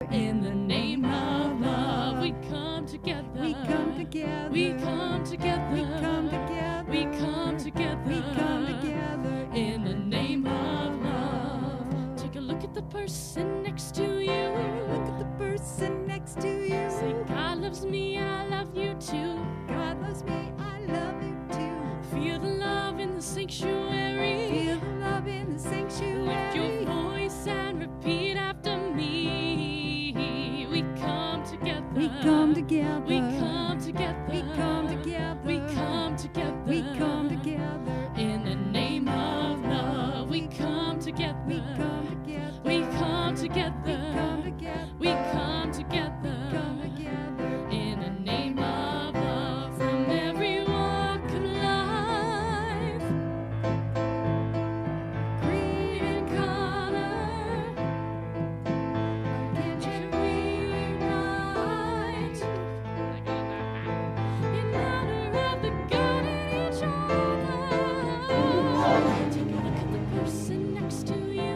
In the name of love, we come together. We come together. We come together. We come together. We come together. We come together. In the name of love. Take a look at the person next to you. Look at the person next to you. Say, God loves me, I love you too. God loves me, I love you too. Feel the love in the sanctuary. Feel the love in the sanctuary. Lift your voice and repeat after me. We come together. We come together. We come together. We come together. We come together. We come together. In the name of love, we come together. We come together. We come together. We come together. We come together. Come together. In the name of love, from every walk of life, creed and color, can't you rewrite in honor of the God in each other? Take a look at the person next to you.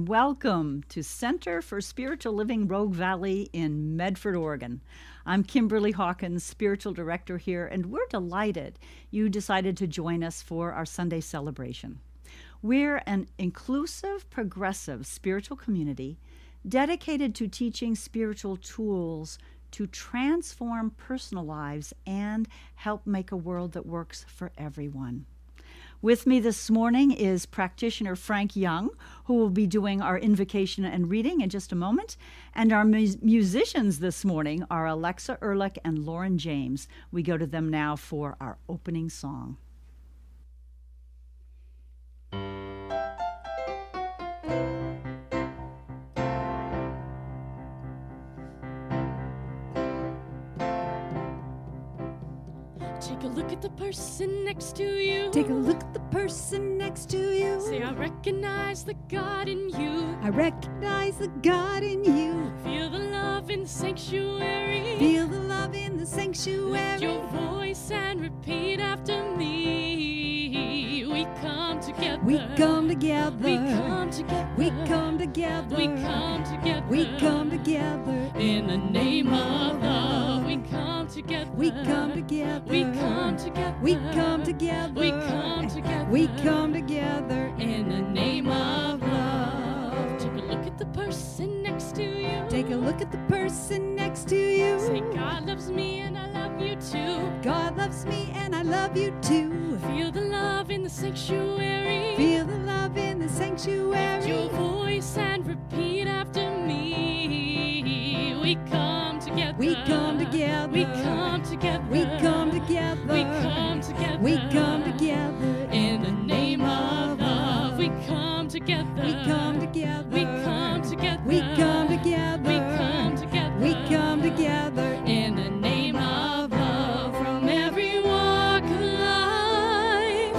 Welcome to Center for Spiritual Living Rogue Valley in Medford, Oregon. I'm Kimberly Hawkins, Spiritual Director here, and we're delighted you decided to join us for our Sunday celebration. We're an inclusive, progressive spiritual community dedicated to teaching spiritual tools to transform personal lives and help make a world that works for everyone. With me this morning is practitioner Frank Young, who will be doing our invocation and reading in just a moment. And our musicians this morning are Alexa Ehrlich and Lauren James. We go to them now for our opening song. Take a look at the person next to you. Take a look at the person next to you. Say, I recognize the God in you. I recognize the God in you. Feel the love in the sanctuary. Feel the love in the Lift sanctuary. your voice and repeat after me. We come together. We come together. We come together. We come together. We come together. We come together. In the name of love. We come together. We come together. We come together. We come together. We come together. We come together. In the name of love. Take a look at the person next to you. Take a look at the person next to you. Say, God loves me and I love you too. God loves me and I love you too. Feel the love in the sanctuary. Feel the love in the Lift sanctuary. your voice and repeat after me. We come together. We come together. We come together. We come together. We come together. We come together. In the name of love. We come together. We come together. We come together. We come together. We come together. We come together. In the name of love. From every walk of life,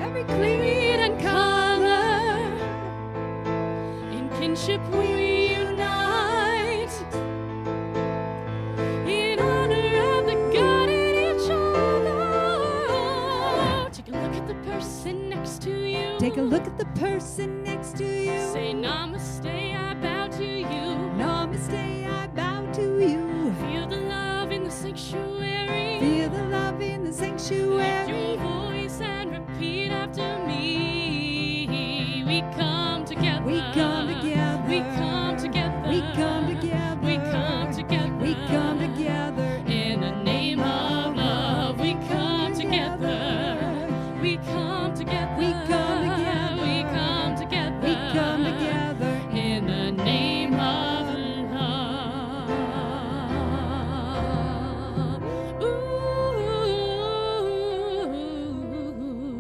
Every creed and color, in kinship we unite, in honor of the God in each other. Take a look at the person next to you. Take a look at the person next to you. Say namaste, I bow to you. Namaste, I bow to you. Feel the love in the sanctuary. Feel the love in the Lift sanctuary. your voice and repeat after me. We come together. We come together. We come together. We come together. We come together. We come together. In the name of love, we come together. We come together. We come together. We come together. We come together. In the name of love.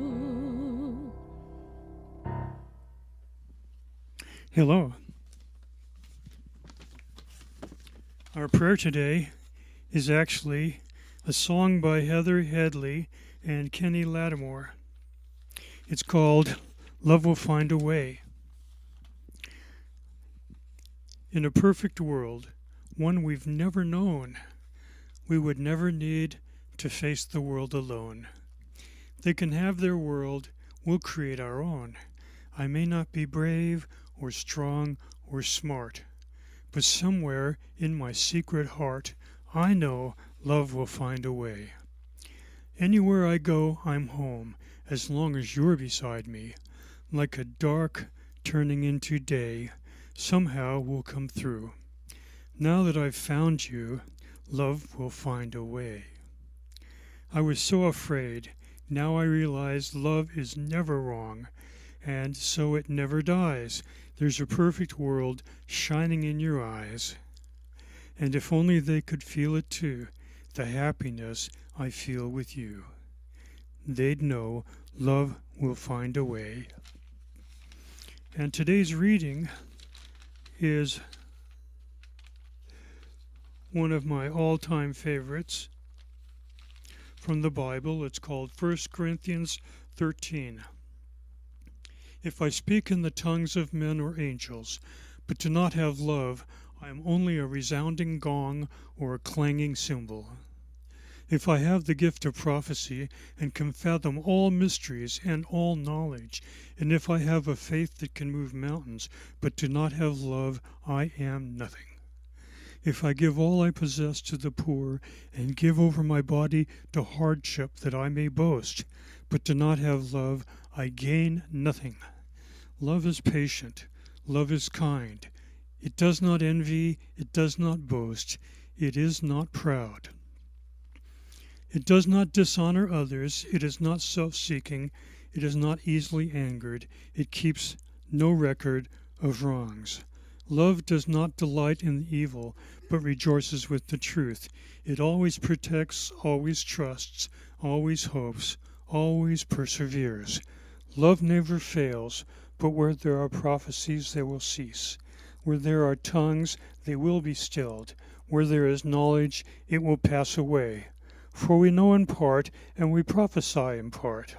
Ooh. Hello. Our prayer today is actually a song by Heather Headley and Kenny Lattimore. It's called Love Will Find a Way. In a perfect world, one we've never known, we would never need to face the world alone. They can have their world, we'll create our own. I may not be brave or strong or smart, but somewhere in my secret heart, I know love will find a way. Anywhere I go, I'm home, as long as you're beside me. Like a dark turning into day, somehow we'll come through. Now that I've found you, love will find a way. I was so afraid, now I realize love is never wrong, and so it never dies. There's a perfect world shining in your eyes. And if only they could feel it too, the happiness I feel with you. They'd know love will find a way. And today's reading is one of my all-time favorites from the Bible. It's called 1 Corinthians 13. If I speak in the tongues of men or angels, but do not have love, I am only a resounding gong or a clanging cymbal. If I have the gift of prophecy and can fathom all mysteries and all knowledge, and if I have a faith that can move mountains, but do not have love, I am nothing. If I give all I possess to the poor and give over my body to hardship that I may boast, but do not have love, I gain nothing. Love is patient. Love is kind. It does not envy. It does not boast. It is not proud. It does not dishonor others. It is not self-seeking. It is not easily angered. It keeps no record of wrongs. Love does not delight in the evil, but rejoices with the truth. It always protects, always trusts, always hopes, always perseveres. Love never fails, but where there are prophecies, they will cease. Where there are tongues, they will be stilled. Where there is knowledge, it will pass away. For we know in part, and we prophesy in part.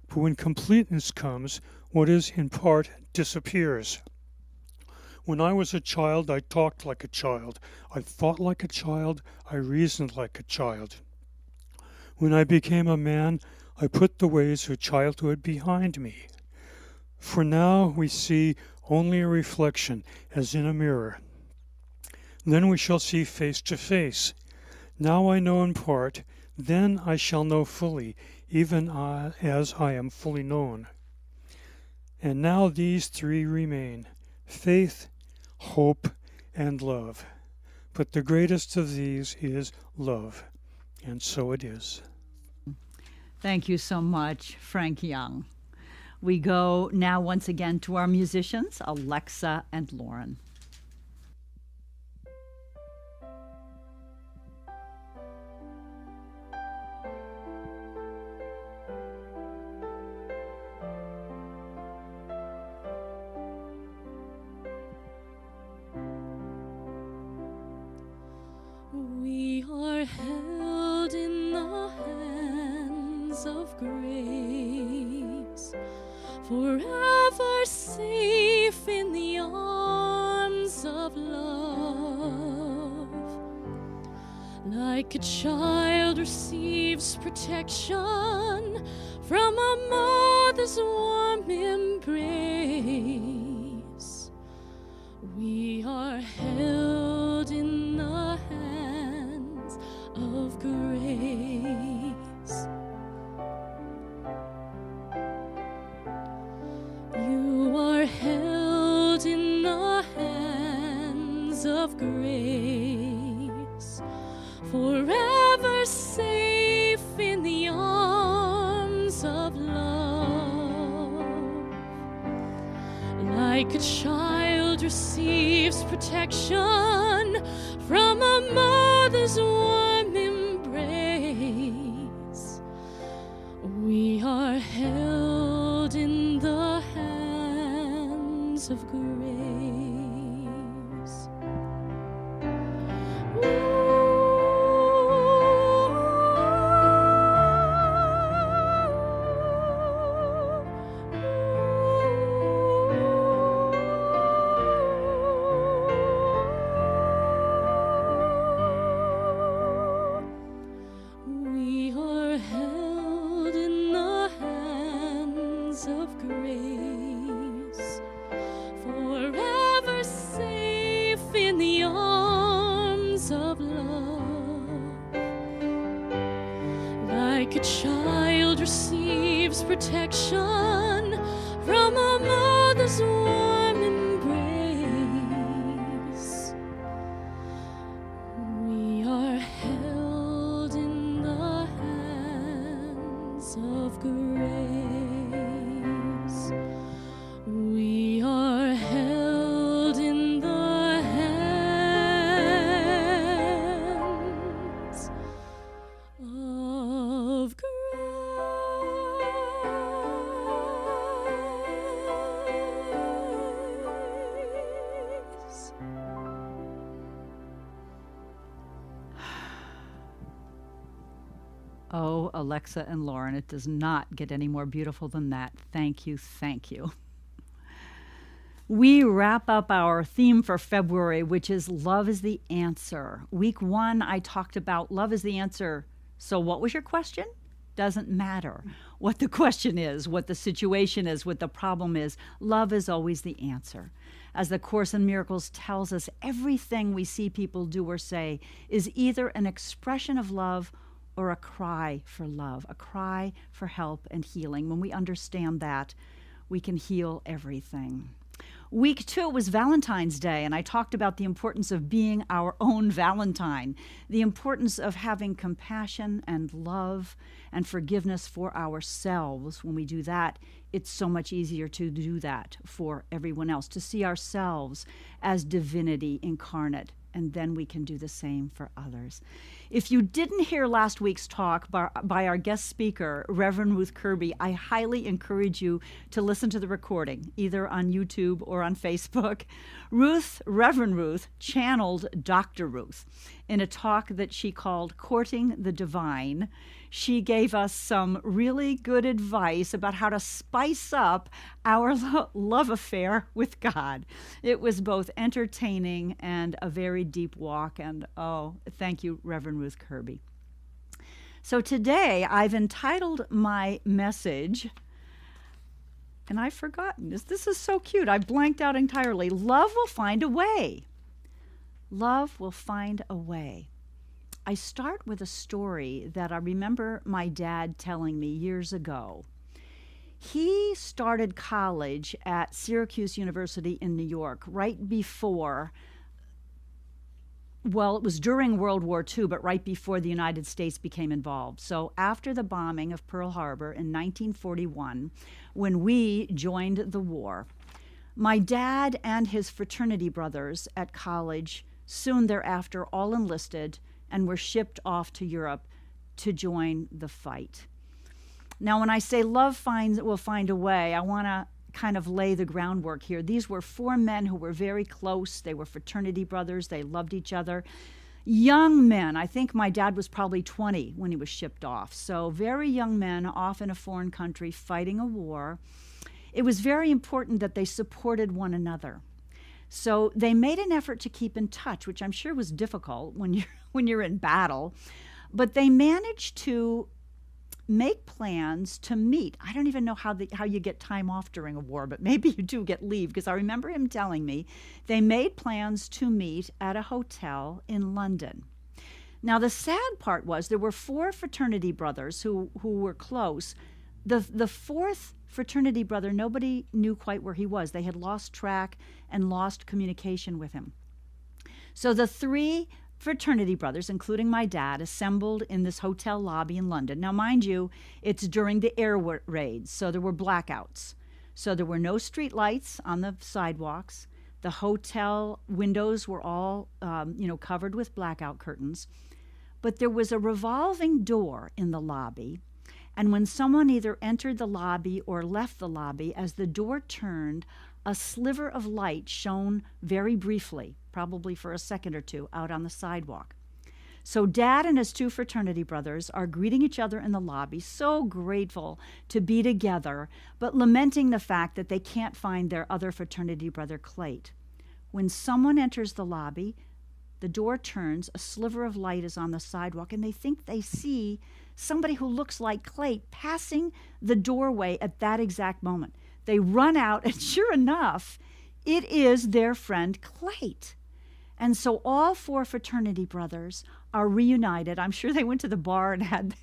But when completeness comes, what is in part disappears. When I was a child, I talked like a child. I thought like a child. I reasoned like a child. When I became a man, I put the ways of childhood behind me. For now we see only a reflection, as in a mirror. Then we shall see face to face. Now I know in part, then I shall know fully, even as I am fully known. And now these three remain: faith, hope, and love. But the greatest of these is love. And so it is. Thank you so much, Frank Young. We go now once again to our musicians, Alexa and Lauren. We are held in the hands of grace, forever safe in the arms of love. Like a child receives protection from a mother's warm embrace, we are held in the hands of grace. You are held in the hands of grace, forever safe in the arms of love. Like a child receives protection from a mother's warm embrace, we are held in the hands of grace. We are held in the hands of grace, forever safe in the arms of love. Like a child receives protection from a mother's warm embrace, we are held in the hands of grace. We are held in the hands of grace. Oh, Alexa and Lauren, it does not get any more beautiful than that. Thank you, thank you. We wrap up our theme for February, which is Love is the Answer. Week 1, I talked about love is the answer. So what was your question? Doesn't matter what the question is, what the situation is, what the problem is. Love is always the answer. As the Course in Miracles tells us, everything we see people do or say is either an expression of love or a cry for love, a cry for help and healing. When we understand that, we can heal everything. Week 2 was Valentine's Day, and I talked about the importance of being our own Valentine, the importance of having compassion and love and forgiveness for ourselves. When we do that, it's so much easier to do that for everyone else, to see ourselves as divinity incarnate, and then we can do the same for others. If you didn't hear last week's talk by our guest speaker, Reverend Ruth Kirby, I highly encourage you to listen to the recording, either on YouTube or on Facebook. Reverend Ruth, channeled Dr. Ruth in a talk that she called Courting the Divine. She gave us some really good advice about how to spice up our love affair with God. It was both entertaining and a very deep walk, and oh, thank you, Reverend Ruth Kirby. So today I've entitled my message, and I've forgotten this. This is so cute. I blanked out entirely. Love will find a way. Love will find a way. I start with a story that I remember my dad telling me years ago. He started college at Syracuse University in New York right before, well, it was during World War II, but right before the United States became involved. So after the bombing of Pearl Harbor in 1941, when we joined the war, my dad and his fraternity brothers at college soon thereafter all enlisted and were shipped off to Europe to join the fight. Now, when I say love will find a way, I want to kind of lay the groundwork here. These were 4 men who were very close. They were fraternity brothers. They loved each other. Young men. I think my dad was probably 20 when he was shipped off. So very young men off in a foreign country fighting a war. It was very important that they supported one another. So they made an effort to keep in touch, which I'm sure was difficult when you're in battle. But they managed to make plans to meet. I don't even know how you get time off during a war, but maybe you do get leave, because I remember him telling me they made plans to meet at a hotel in London. Now, the sad part was there were 4 fraternity brothers who were close. The 4th fraternity brother, nobody knew quite where he was. They had lost track and lost communication with him. So the 3 fraternity brothers, including my dad, assembled in this hotel lobby in London. Now, mind you, it's during the air raids, so there were blackouts. So there were no street lights on the sidewalks. The hotel windows were all, covered with blackout curtains. But there was a revolving door in the lobby, and when someone either entered the lobby or left the lobby, as the door turned, a sliver of light shone very briefly, probably for a second or two, out on the sidewalk. So Dad and his 2 fraternity brothers are greeting each other in the lobby, so grateful to be together, but lamenting the fact that they can't find their other fraternity brother, Clayt. When someone enters the lobby, the door turns, a sliver of light is on the sidewalk, and they think they see somebody who looks like Clayt passing the doorway at that exact moment. They run out, and sure enough, it is their friend Clayt. And so all 4 fraternity brothers are reunited. I'm sure they went to the bar and had,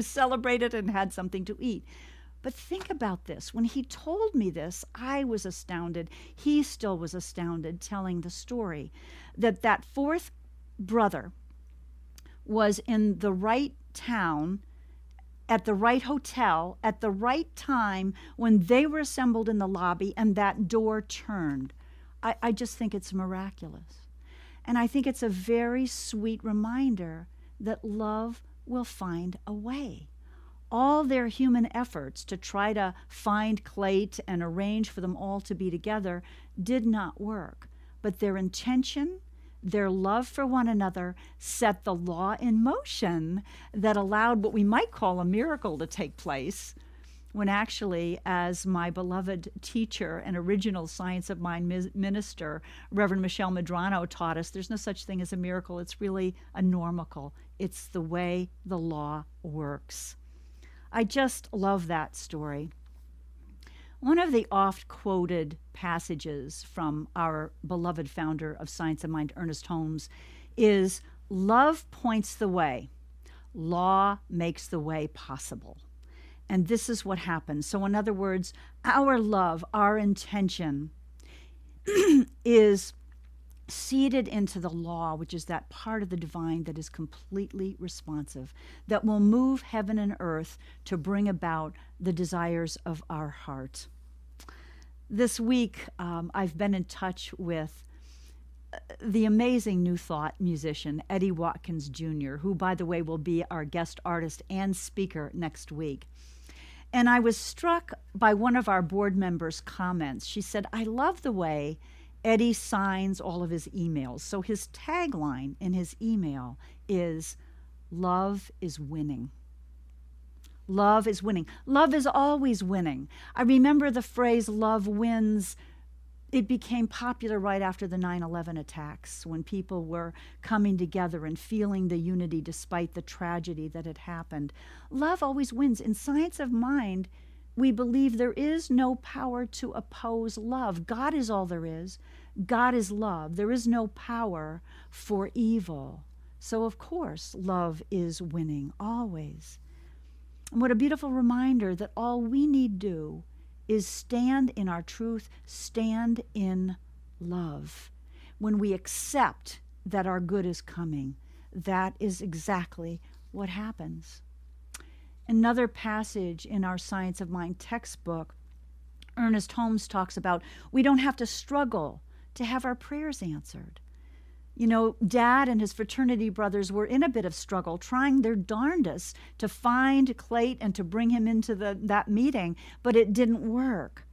celebrated and had something to eat. But think about this. When he told me this, I was astounded. He still was astounded, telling the story that 4th brother was in the right town, at the right hotel, at the right time when they were assembled in the lobby and that door turned. I just think it's miraculous. And I think it's a very sweet reminder that love will find a way. All their human efforts to try to find Clayt and arrange for them all to be together did not work. But their intention, their love for one another, set the law in motion that allowed what we might call a miracle to take place. when actually, as my beloved teacher and original Science of Mind minister, Reverend Michelle Medrano, taught us, there's no such thing as a miracle. It's really a normal. It's the way the law works. I just love that story. One of the oft-quoted passages from our beloved founder of Science of Mind, Ernest Holmes, is, "Love points the way. Law makes the way possible." And this is what happens. So in other words, our love, our intention is seeded into the law, which is that part of the divine that is completely responsive, that will move heaven and earth to bring about the desires of our heart. This week, I've been in touch with the amazing New Thought musician, Eddie Watkins Jr., who, by the way, will be our guest artist and speaker next week. And I was struck by one of our board members' comments. She said, "I love the way Eddie signs all of his emails." So his tagline in his email is, "Love is winning." Love is winning. Love is always winning. I remember the phrase, "love wins." It became popular right after the 9/11 attacks, when people were coming together and feeling the unity despite the tragedy that had happened. Love always wins. In Science of Mind, we believe there is no power to oppose love. God is all there is. God is love. There is no power for evil. So, of course, love is winning always. And what a beautiful reminder that all we need do is stand in our truth, stand in love. When we accept that our good is coming, that is exactly what happens. Another passage in our Science of Mind textbook, Ernest Holmes talks about we don't have to struggle to have our prayers answered. You know, Dad and his fraternity brothers were in a bit of struggle, trying their darndest to find Clayt and to bring him into that meeting, but it didn't work.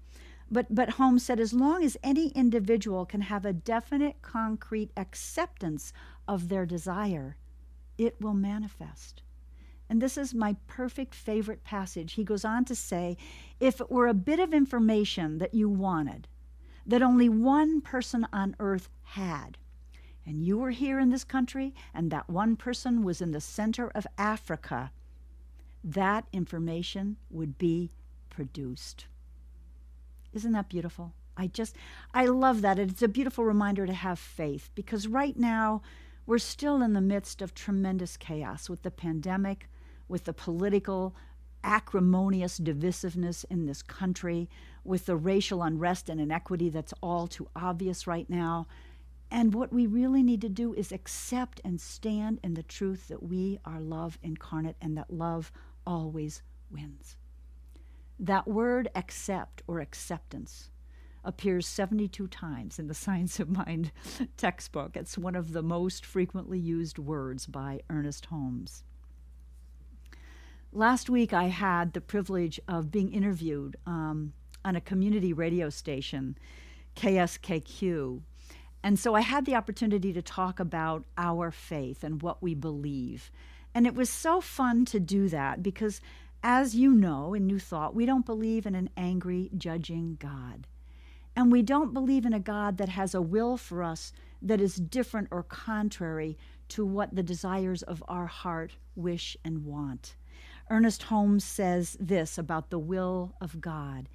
But Holmes said, as long as any individual can have a definite, concrete acceptance of their desire, it will manifest. And this is my perfect favorite passage. He goes on to say, if it were a bit of information that you wanted, that only one person on earth had, and you were here in this country, and that one person was in the center of Africa, that information would be produced. Isn't that beautiful? I love that. It's a beautiful reminder to have faith, because right now we're still in the midst of tremendous chaos with the pandemic, with the political acrimonious divisiveness in this country, with the racial unrest and inequity that's all too obvious right now. And what we really need to do is accept and stand in the truth that we are love incarnate and that love always wins. That word accept or acceptance appears 72 times in the Science of Mind textbook. It's one of the most frequently used words by Ernest Holmes. Last week I had the privilege of being interviewed on a community radio station, KSKQ. And so I had the opportunity to talk about our faith and what we believe. And it was so fun to do that because, as you know, in New Thought, we don't believe in an angry, judging God. And we don't believe in a God that has a will for us that is different or contrary to what the desires of our heart wish and want. Ernest Holmes says this about the will of God.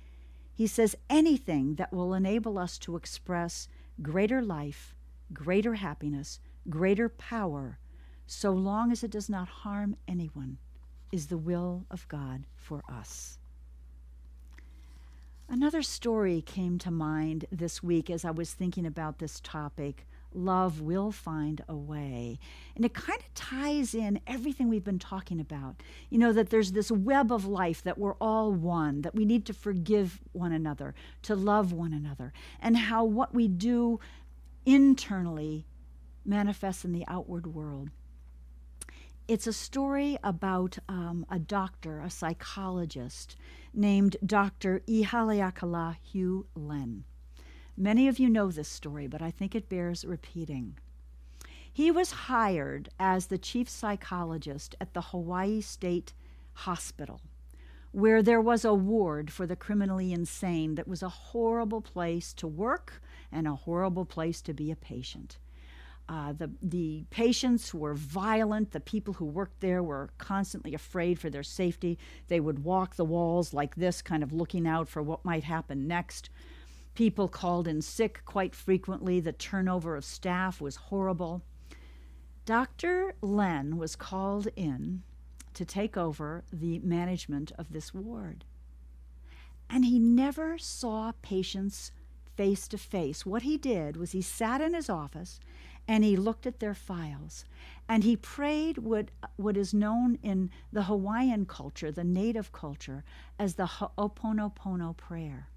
He says, anything that will enable us to express greater life, greater happiness, greater power, so long as it does not harm anyone, is the will of God for us. Another story came to mind this week as I was thinking about this topic. Love will find a way. And it kind of ties in everything we've been talking about. You know, that there's this web of life, that we're all one, that we need to forgive one another, to love one another, and how what we do internally manifests in the outward world. It's a story about a doctor, a psychologist, named Dr. Ihaleakala Hugh Len. Many of you know this story, but I think it bears repeating. He was hired as the chief psychologist at the Hawaii State Hospital, where there was a ward for the criminally insane that was a horrible place to work and a horrible place to be a patient. The patients were violent. The people who worked there were constantly afraid for their safety. They would walk the walls like this, kind of looking out for what might happen next. People called in sick quite frequently. The turnover of staff was horrible. Dr. Len was called in to take over the management of this ward. And he never saw patients face to face. What he did was he sat in his office and he looked at their files, and he prayed what is known in the Hawaiian culture, the native culture, as the Hoponopono prayer.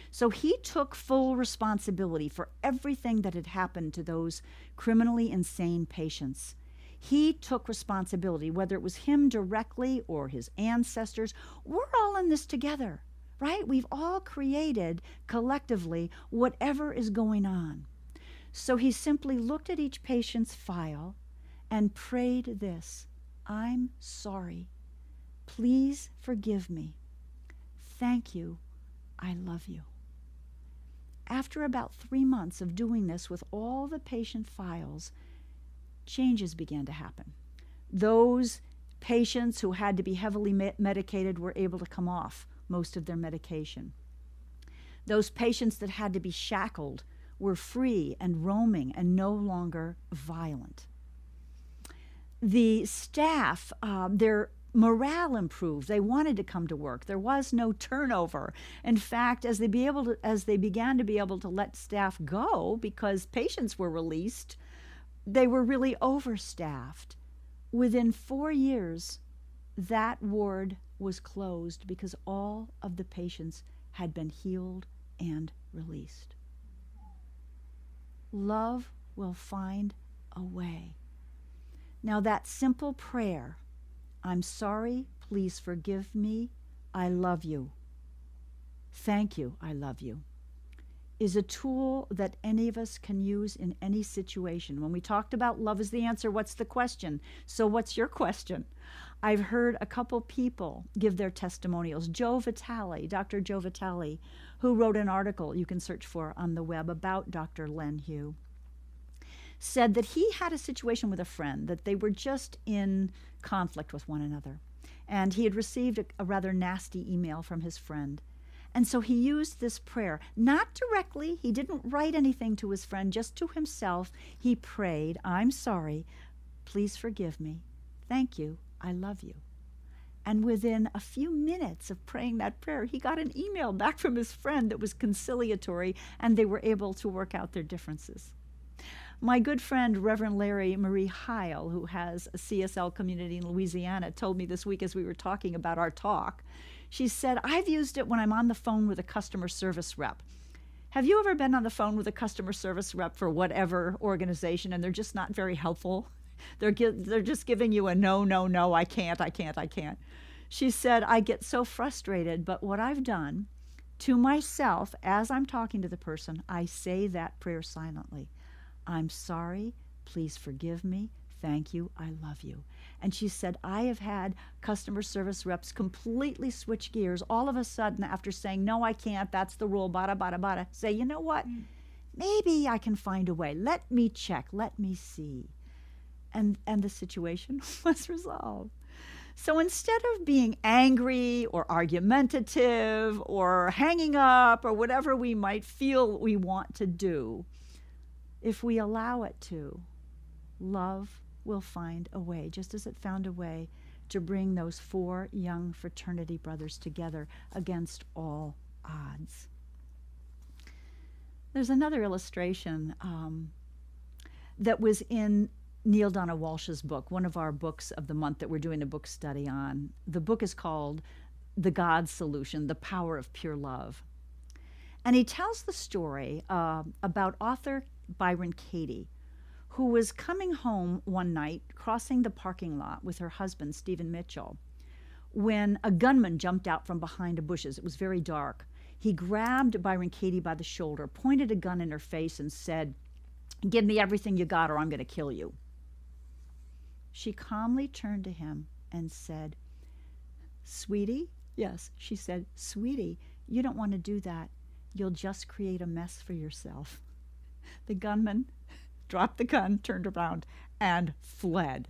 So he took full responsibility for everything that had happened to those criminally insane patients. He took responsibility, whether it was him directly or his ancestors. We're all in this together, right? We've all created collectively whatever is going on. So he simply looked at each patient's file and prayed this: I'm sorry. Please forgive me. Thank you. I love you. After about 3 months of doing this with all the patient files, changes began to happen. Those patients who had to be heavily medicated were able to come off most of their medication. Those patients that had to be shackled were free and roaming and no longer violent. The staff, their morale improved. They wanted to come to work. There was no turnover. In fact, as they began to be able to let staff go because patients were released, they were really overstaffed. Within 4 years, that ward was closed because all of the patients had been healed and released. Love will find a way. Now, that simple prayer, I'm sorry, please forgive me, I love you, thank you, I love you, is a tool that any of us can use in any situation. When we talked about love is the answer, what's the question? So what's your question? I've heard a couple people give their testimonials. Joe Vitale, Dr. Joe Vitale, who wrote an article you can search for on the web about Dr. Len Hugh, said that he had a situation with a friend, that they were just in conflict with one another. And he had received a rather nasty email from his friend. And so he used this prayer, not directly. He didn't write anything to his friend, just to himself. He prayed, I'm sorry, please forgive me, thank you, I love you. And within a few minutes of praying that prayer, he got an email back from his friend that was conciliatory, and they were able to work out their differences. My good friend, Reverend Larry Marie Heil, who has a CSL community in Louisiana, told me this week as we were talking about our talk, she said, I've used it when I'm on the phone with a customer service rep. Have you ever been on the phone with a customer service rep for whatever organization and they're just not very helpful? They're just giving you a no, no, no, I can't. She said, I get so frustrated, but what I've done to myself as I'm talking to the person, I say that prayer silently. I'm sorry, please forgive me, thank you, I love you. And she said, I have had customer service reps completely switch gears all of a sudden after saying, no, I can't, that's the rule, bada, bada, bada. Say, you know what? Maybe I can find a way. Let me check, let me see. And the situation was resolved. So instead of being angry or argumentative or hanging up or whatever we might feel we want to do, if we allow it to, love will find a way, just as it found a way to bring those 4 young fraternity brothers together against all odds. There's another illustration that was in Neil Donna Walsh's book, one of our books of the month that we're doing a book study on. The book is called The God Solution, The Power of Pure Love. And he tells the story about author Byron Katie, who was coming home one night, crossing the parking lot with her husband, Stephen Mitchell, when a gunman jumped out from behind the bushes. It was very dark. He grabbed Byron Katie by the shoulder, pointed a gun in her face, and said, give me everything you got or I'm going to kill you. She calmly turned to him and said, sweetie, Yes, she said, "Sweetie, you don't want to do that. You'll just create a mess for yourself." The gunman dropped the gun, turned around, and fled.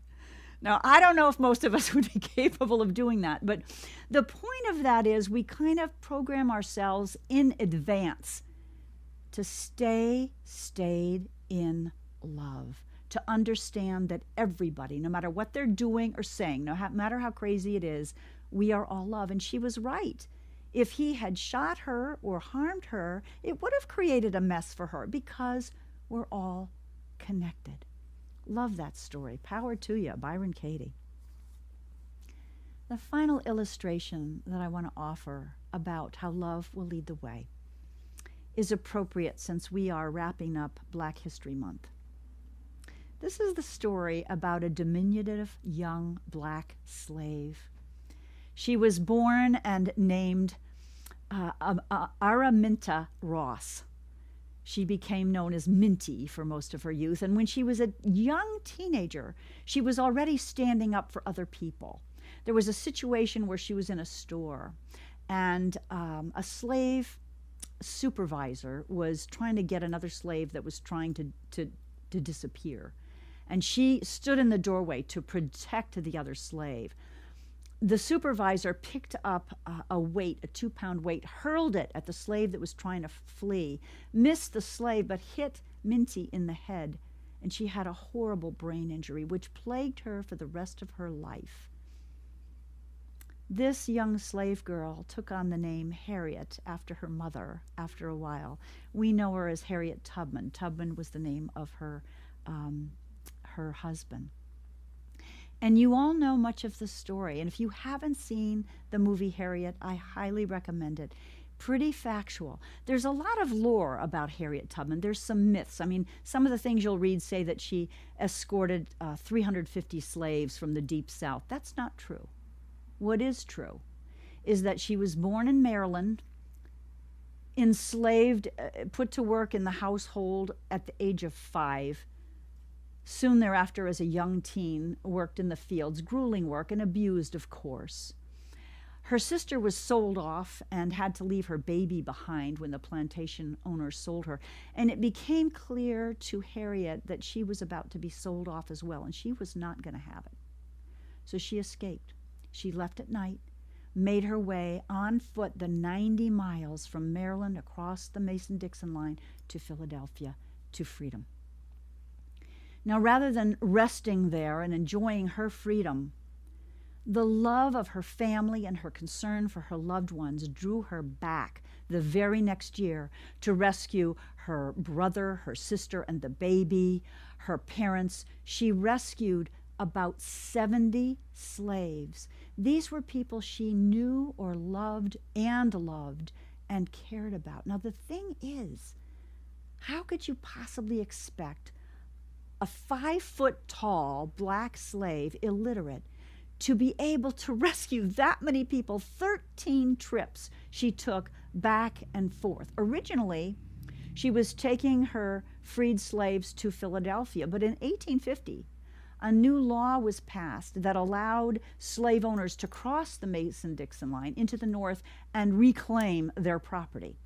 Now, I don't know if most of us would be capable of doing that, but the point of that is we kind of program ourselves in advance to stayed in love, to understand that everybody, no matter what they're doing or saying, no matter how crazy it is, we are all love. And she was right. If he had shot her or harmed her, it would have created a mess for her because we're all connected. Love that story. Power to you, Byron Katie. The final illustration that I want to offer about how love will lead the way is appropriate since we are wrapping up Black History Month. This is the story about a diminutive young black slave. She was born and named Araminta Ross. She became known as Minty for most of her youth, and when she was a young teenager, she was already standing up for other people. There was a situation where she was in a store, and a slave supervisor was trying to get another slave that was trying to disappear. And she stood in the doorway to protect the other slave. The supervisor picked up a weight, a 2-pound weight, hurled it at the slave that was trying to flee, missed the slave, but hit Minty in the head, and she had a horrible brain injury, which plagued her for the rest of her life. This young slave girl took on the name Harriet after her mother after a while. We know her as Harriet Tubman. Tubman was the name of her husband. And you all know much of the story. And if you haven't seen the movie Harriet, I highly recommend it. Pretty factual. There's a lot of lore about Harriet Tubman. There's some myths. I mean, some of the things you'll read say that she escorted 350 slaves from the Deep South. That's not true. What is true is that she was born in Maryland, enslaved, put to work in the household at the age of 5. Soon thereafter, as a young teen, worked in the fields, grueling work, and abused, of course. Her sister was sold off and had to leave her baby behind when the plantation owners sold her. And it became clear to Harriet that she was about to be sold off as well, and she was not going to have it. So she escaped. She left at night, made her way on foot the 90 miles from Maryland across the Mason-Dixon line to Philadelphia to freedom. Now, rather than resting there and enjoying her freedom, the love of her family and her concern for her loved ones drew her back the very next year to rescue her brother, her sister, and the baby, her parents. She rescued about 70 slaves. These were people she knew or loved and cared about. Now, the thing is, how could you possibly expect a 5-foot-tall black slave, illiterate, to be able to rescue that many people? 13 trips she took back and forth. Originally, she was taking her freed slaves to Philadelphia, but in 1850, a new law was passed that allowed slave owners to cross the Mason-Dixon line into the North and reclaim their property.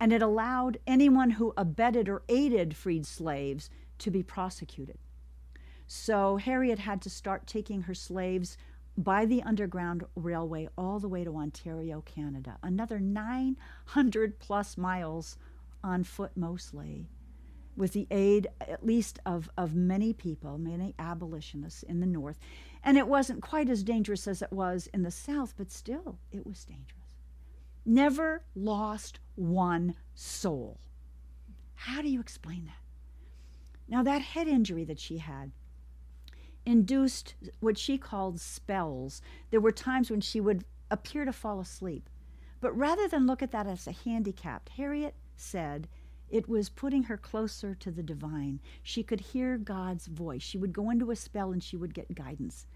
And it allowed anyone who abetted or aided freed slaves to be prosecuted. So Harriet had to start taking her slaves by the Underground Railway all the way to Ontario, Canada, another 900 plus miles on foot mostly, with the aid at least of many people, many abolitionists in the North. And it wasn't quite as dangerous as it was in the South, but still it was dangerous. Never lost one soul. How do you explain that? Now, that head injury that she had induced what she called spells. There were times when she would appear to fall asleep. But rather than look at that as a handicap, Harriet said it was putting her closer to the divine. She could hear God's voice. She would go into a spell and she would get guidance.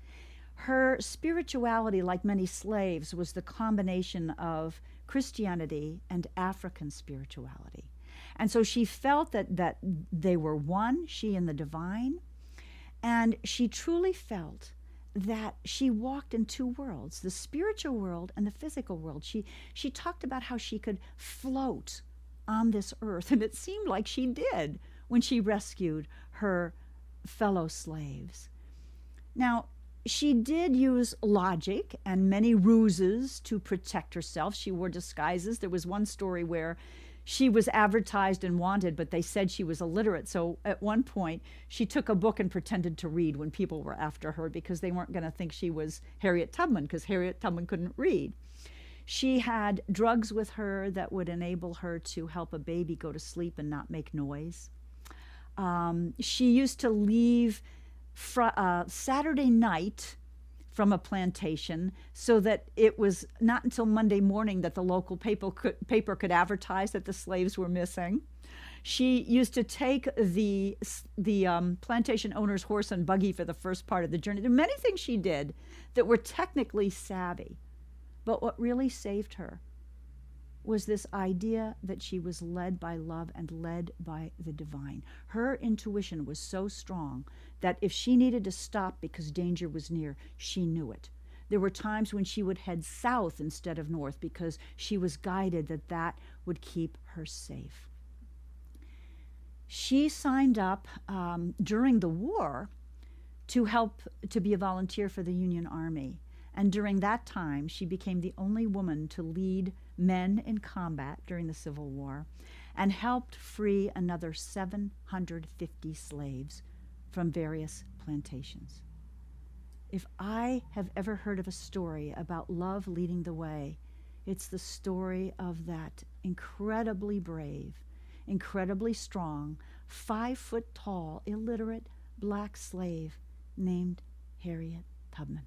Her spirituality, like many slaves, was the combination of Christianity and African spirituality. And so she felt that they were one, she and the divine. And she truly felt that she walked in two worlds, the spiritual world and the physical world. She talked about how she could float on this earth, and it seemed like she did when she rescued her fellow slaves. Now, she did use logic and many ruses to protect herself. She wore disguises. There was one story where she was advertised and wanted, but they said she was illiterate. So at one point, she took a book and pretended to read when people were after her because they weren't going to think she was Harriet Tubman, because Harriet Tubman couldn't read. She had drugs with her that would enable her to help a baby go to sleep and not make noise. She used to leave Saturday night from a plantation so that it was not until Monday morning that the local paper could advertise that the slaves were missing. She used to take the plantation owner's horse and buggy for the first part of the journey. There are many things she did that were technically savvy, but what really saved her was this idea that she was led by love and led by the divine. Her intuition was so strong that if she needed to stop because danger was near, she knew it. There were times when she would head south instead of north because she was guided that that would keep her safe. She signed up during the war to help to be a volunteer for the Union Army. And during that time, she became the only woman to lead men in combat during the Civil War and helped free another 750 slaves from various plantations. If I have ever heard of a story about love leading the way, it's the story of that incredibly brave, incredibly strong, 5-foot-tall, illiterate black slave named Harriet Tubman.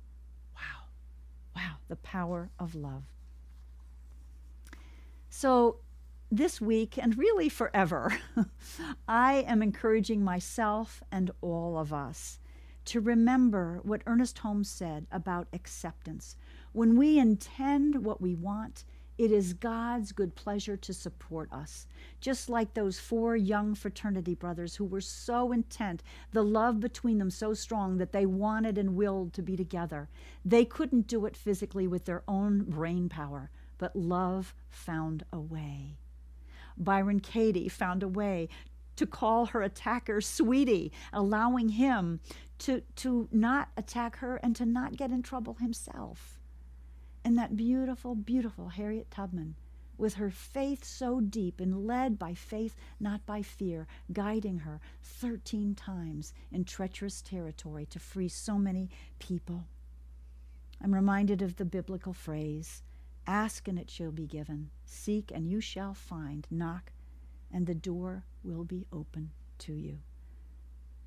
Wow, the power of love. So this week, and really forever, I am encouraging myself and all of us to remember what Ernest Holmes said about acceptance. When we intend what we want, it is God's good pleasure to support us. Just like those 4 young fraternity brothers who were so intent, the love between them so strong that they wanted and willed to be together. They couldn't do it physically with their own brain power, but love found a way. Byron Katie found a way to call her attacker sweetie, allowing him to not attack her and to not get in trouble himself. And that beautiful, beautiful Harriet Tubman, with her faith so deep and led by faith, not by fear, guiding her 13 times in treacherous territory to free so many people. I'm reminded of the biblical phrase, ask and it shall be given, seek and you shall find, knock and the door will be open to you.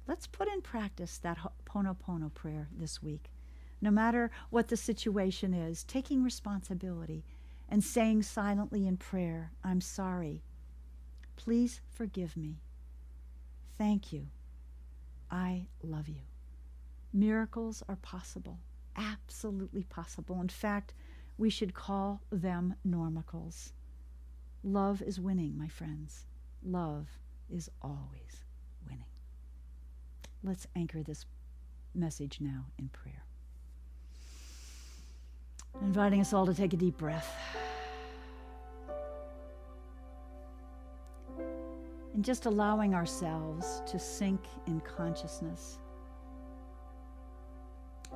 Let's put in practice that Hoponopono prayer this week. No matter what the situation is, taking responsibility and saying silently in prayer, I'm sorry. Please forgive me. Thank you. I love you. Miracles are possible, absolutely possible. In fact, we should call them normicals. Love is winning, my friends. Love is always winning. Let's anchor this message now in prayer. Inviting us all to take a deep breath. And just allowing ourselves to sink in consciousness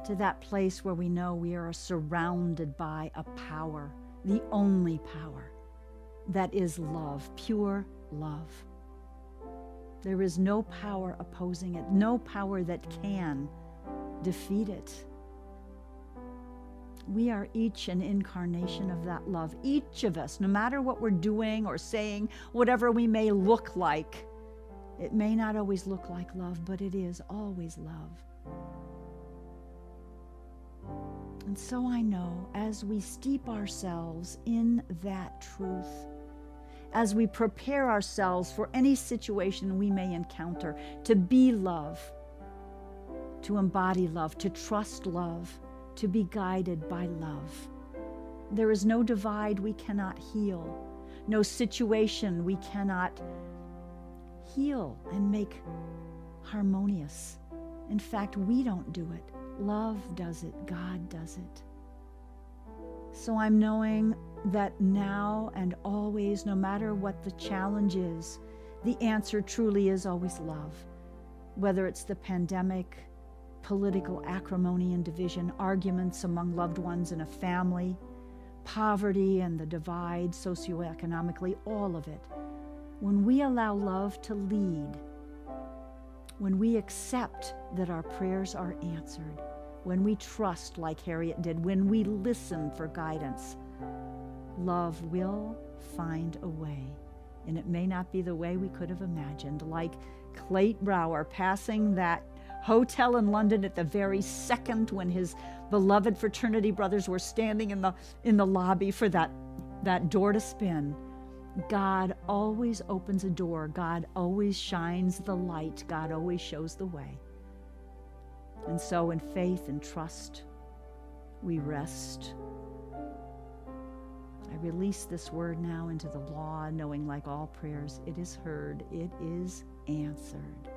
to that place where we know we are surrounded by a power, the only power, that is love, pure love. There is no power opposing it, no power that can defeat it. We are each an incarnation of that love. Each of us, no matter what we're doing or saying, whatever we may look like, it may not always look like love, but it is always love. And so I know as we steep ourselves in that truth, as we prepare ourselves for any situation we may encounter, to be love, to embody love, to trust love, to be guided by love. There is no divide we cannot heal, no situation we cannot heal and make harmonious. In fact, we don't do it. Love does it. God does it. So I'm knowing that now and always, no matter what the challenge is, the answer truly is always love. Whether it's the pandemic, political acrimony and division, arguments among loved ones in a family, poverty and the divide socioeconomically, all of it. When we allow love to lead, when we accept that our prayers are answered, when we trust like Harriet did, when we listen for guidance, love will find a way. And it may not be the way we could have imagined, like Clayton Brower passing that hotel in London at the very second when his beloved fraternity brothers were standing in the lobby for that door to spin. God always opens a door. God always shines the light. God always shows the way. And so in faith and trust, we rest. I release this word now into the law, knowing like all prayers, it is heard, it is answered.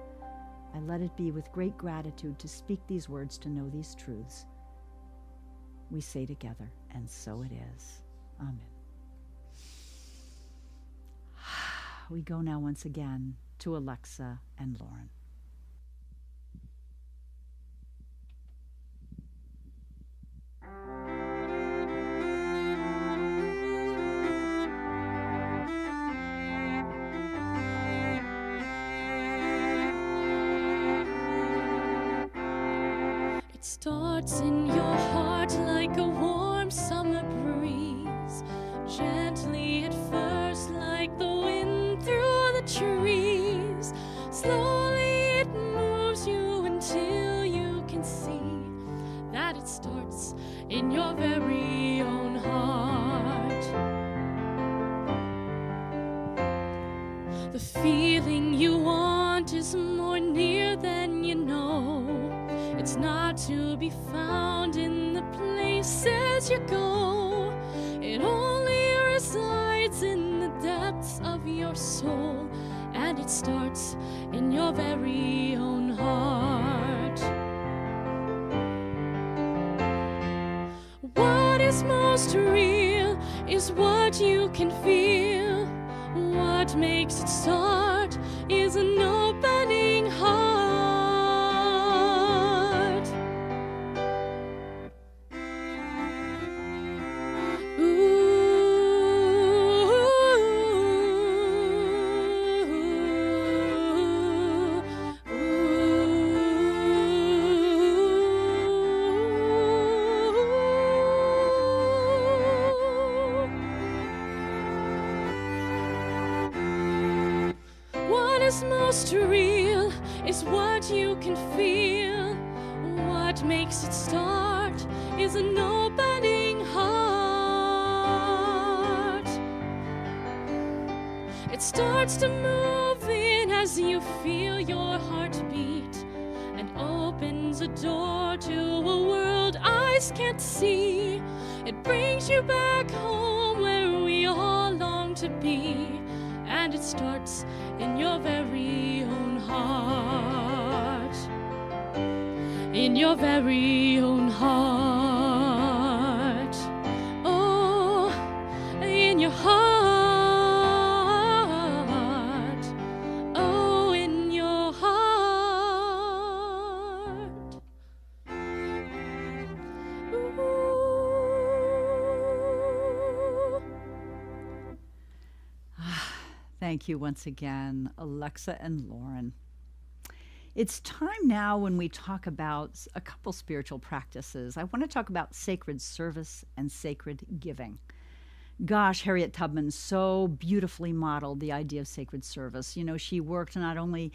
I let it be with great gratitude to speak these words, to know these truths. We say together, and so it is. Amen. We go now once again to Alexa and Lauren. It starts in your heart like a warm summer breeze, gently at first like the wind through the trees. Slowly it moves you until you can see that it starts in your very own heart. The feeling you want is more near than you know. It's not to be found in the places you go. It only resides in the depths of your soul, and it starts in your very own heart. What is most real is what you can feel. What makes it start is an opening heart. Most real is what you can feel. What makes it start is an opening heart. It starts to move in as you feel your heart beat, and opens a door to a world eyes can't see. It brings you back home where we all long to be, and it starts in your very own heart. In your very own heart. Oh, in your heart. Oh, in your heart. Ooh. Thank you once again, Alexa and Lauren. It's time now when we talk about a couple spiritual practices. I want to talk about sacred service and sacred giving. Gosh, Harriet Tubman so beautifully modeled the idea of sacred service. You know, she worked not only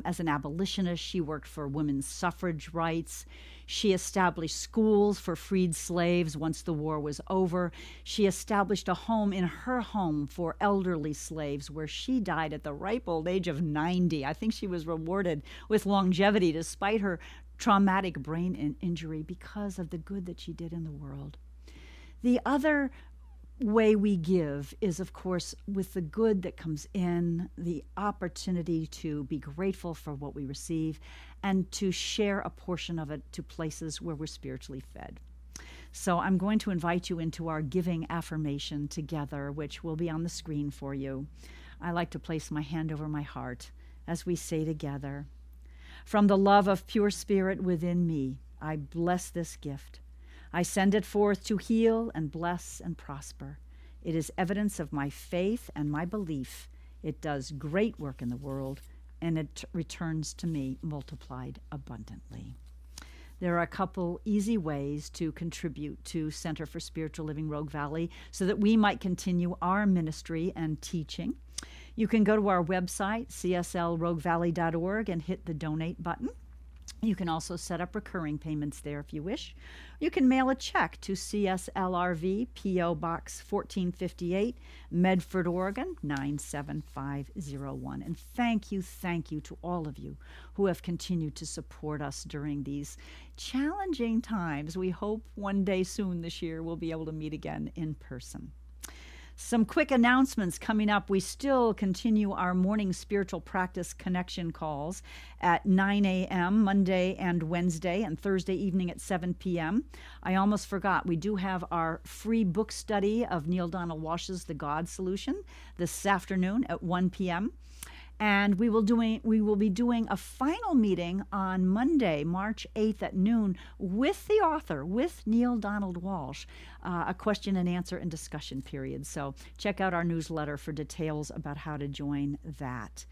as an abolitionist, she worked for women's suffrage rights. She established schools for freed slaves once the war was over. She established a home in her home for elderly slaves where she died at the ripe old age of 90. I think she was rewarded with longevity despite her traumatic brain injury because of the good that she did in the world. The other way we give is, of course, with the good that comes in, the opportunity to be grateful for what we receive and to share a portion of it to places where we're spiritually fed. So I'm going to invite you into our giving affirmation together, which will be on the screen for you. I like to place my hand over my heart as we say together, "From the love of pure spirit within me, I bless this gift. I send it forth to heal and bless and prosper. It is evidence of my faith and my belief. It does great work in the world, and it returns to me multiplied abundantly." There are a couple easy ways to contribute to Center for Spiritual Living Rogue Valley so that we might continue our ministry and teaching. You can go to our website, cslroguevalley.org, and hit the donate button. You can also set up recurring payments there if you wish. You can mail a check to CSLRV, P.O. Box 1458, Medford, Oregon, 97501. And thank you to all of you who have continued to support us during these challenging times. We hope one day soon this year we'll be able to meet again in person. Some quick announcements coming up. We still continue our morning spiritual practice connection calls at 9 a.m. Monday and Wednesday, and Thursday evening at 7 p.m. I almost forgot, we do have our free book study of Neale Donald Walsch's The God Solution this afternoon at 1 p.m. And we will be doing a final meeting on Monday, March 8th at noon with the author, with Neale Donald Walsch, a question and answer and discussion period. So check out our newsletter for details about how to join that.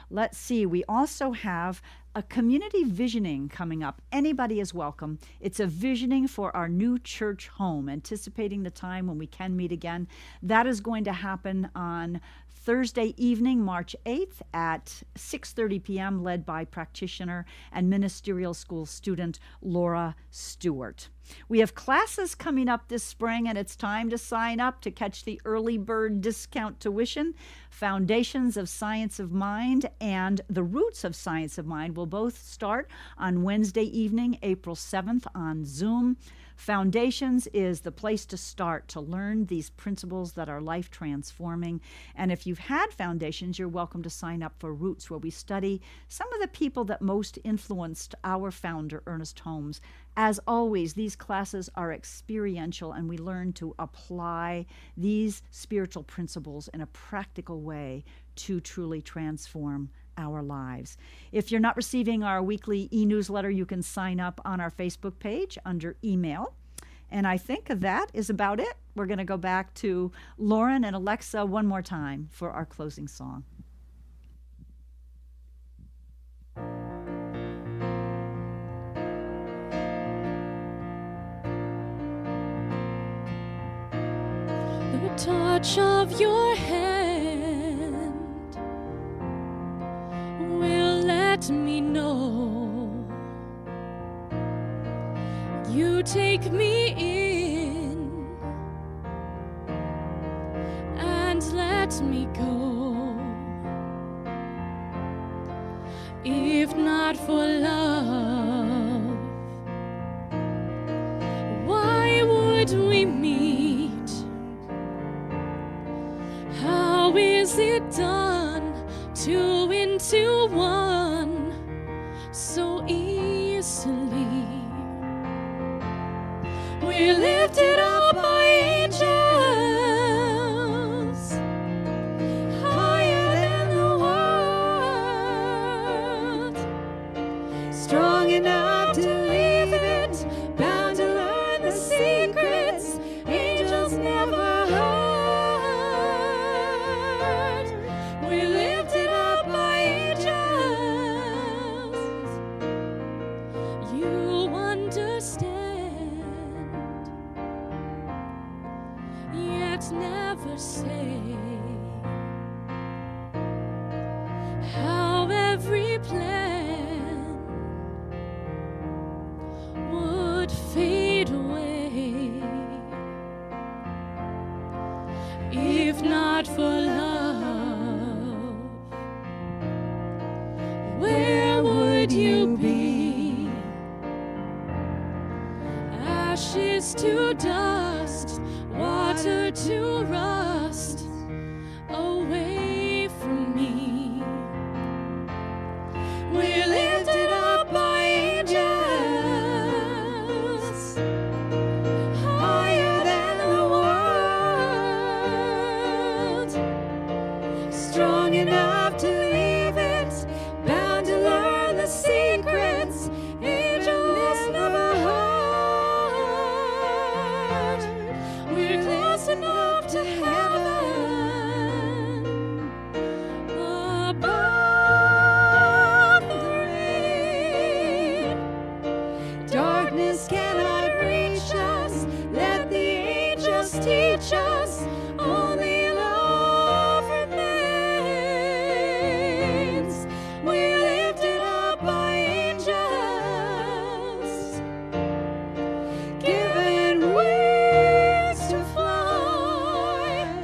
Let's see, we also have a community visioning coming up. Anybody is welcome. It's a visioning for our new church home, anticipating the time when we can meet again. That is going to happen on Thursday evening, March 8th at 6:30 p.m., led by practitioner and ministerial school student Laura Stewart. We have classes coming up this spring, and it's time to sign up to catch the early bird discount tuition. Foundations of Science of Mind and The Roots of Science of Mind will both start on Wednesday evening, April 7th on Zoom. Foundations is the place to start to learn these principles that are life transforming. And if you've had Foundations, you're welcome to sign up for Roots, where we study some of the people that most influenced our founder, Ernest Holmes. As always, these classes are experiential, and we learn to apply these spiritual principles in a practical way to truly transform our lives. If you're not receiving our weekly e-newsletter, you can sign up on our Facebook page under email. And I think that is about it. We're going to go back to Lauren and Alexa one more time for our closing song. The touch of your hand will let me know you take me in and let me go. If not for love, why would we meet? How is it done, two into one, so easily? We're lifted up by angels, higher than the world, strong enough to leave it, bound to learn the secrets angels never heard. We're lifted up by angels. You understand, yet never say how every plan would fade away if not for love. Where would you be? Ashes to dust, water to rust away from me. We're lifted up by angels, higher than the world, strong enough to leave it, bound to learn the secrets, angels of our heart. We're close enough to heaven, above the rain. Darkness cannot reach us, let the angels teach us, only love remains. We're lifted up by angels, given wings to fly.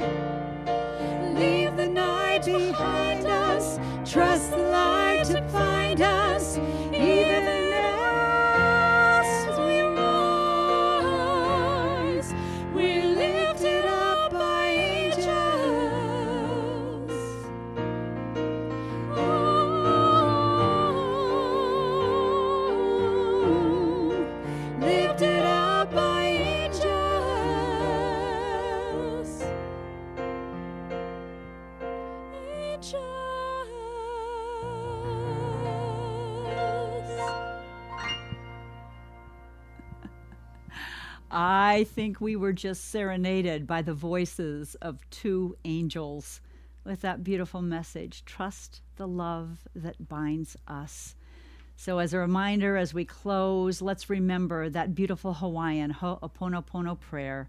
Leave the night behind us, trust the light to find us, even as we rise. We're lifted up by angels. Oh, lifted up by angels. I think we were just serenaded by the voices of two angels with that beautiful message, trust the love that binds us. So as a reminder, as we close, let's remember that beautiful Hawaiian Hoponopono prayer.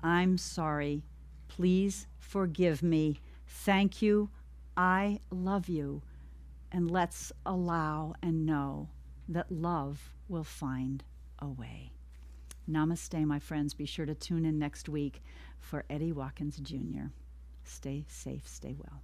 I'm sorry. Please forgive me. Thank you. I love you. And let's allow and know that love will find a way. Namaste, my friends. Be sure to tune in next week for Eddie Watkins Jr. Stay safe, stay well.